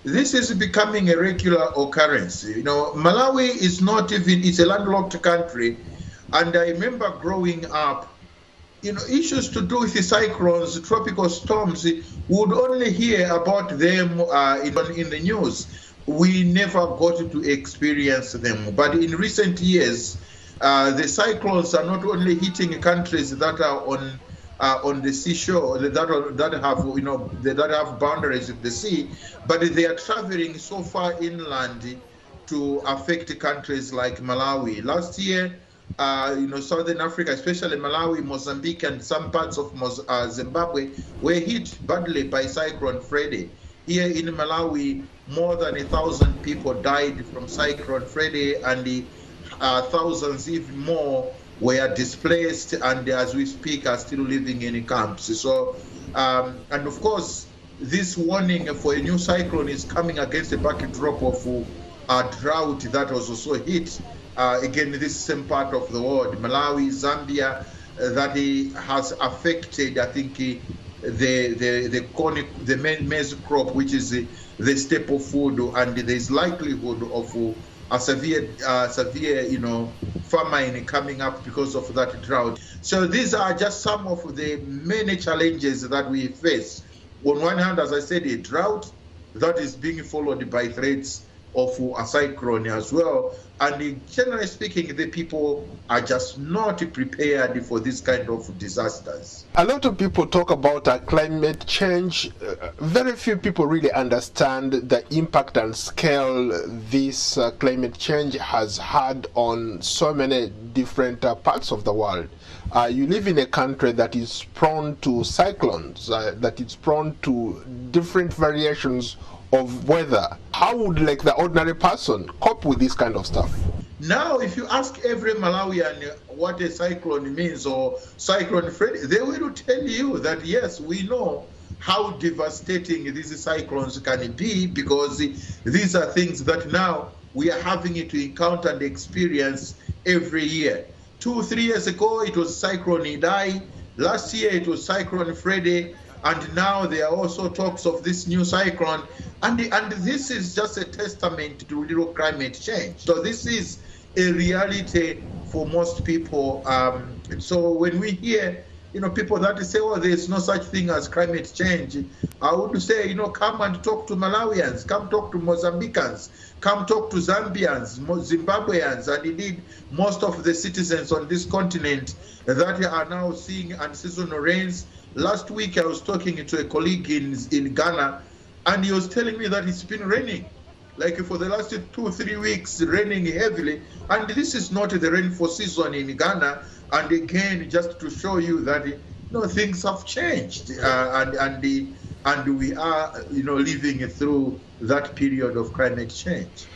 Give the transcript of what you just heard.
This is becoming a regular occurrence. You know, Malawi is not even, it's a landlocked country. And I remember growing up, you know, issues to do with the cyclones, tropical storms, we would only hear about them in the news. We never got to experience them. But in recent years, the cyclones are not only hitting countries that are on the seashore, that have, you know, that have boundaries with the sea, but they are traveling so far inland to affect countries like Malawi. Last year, you know, Southern Africa, especially Malawi, Mozambique, and some parts of Zimbabwe were hit badly by Cyclone Freddy. Here in Malawi, more than 1,000 people died from Cyclone Freddy, and thousands even more were displaced, and as we speak are still living in camps. So, and of course, this warning for a new cyclone is coming against a backdrop of a drought that was also hit again this same part of the world, Malawi, Zambia, that has affected, I think, the maize crop, which is the staple food, and there is likelihood of a severe, you know, famine coming up because of that drought. So these are just some of the many challenges that we face. On one hand, as I said, a drought that is being followed by threats of a cyclone as well. And generally speaking, the people are just not prepared for this kind of disasters. A lot of people talk about climate change. Very few people really understand the impact and scale this climate change has had on so many different parts of the world. You live in a country that is prone to cyclones, that is prone to different variations of weather. How would the ordinary person cope with this kind of stuff? Now, if you ask every Malawian what a cyclone means or Cyclone Freddy, they will tell you that yes, we know how devastating these cyclones can be, because these are things that now we are having to encounter and experience every year. 2-3 years ago, it was Cyclone Idai. Last year, it was Cyclone Freddy. And now there are also talks of this new cyclone. And this is just a testament to real climate change. So this is a reality for most people. So when we hear, you know, people that say, oh, there's no such thing as climate change, I would say, you know, come and talk to Malawians, come talk to Mozambicans, come talk to Zambians, Zimbabweans, and indeed most of the citizens on this continent that are now seeing unseasonal rains. Last week, I was talking to a colleague in Ghana, and he was telling me that it's been raining, like for the last 2-3 weeks, raining heavily. And this is not the rainfall season in Ghana. And again, just to show you that, you know, things have changed, and we are, you know, living through that period of climate change.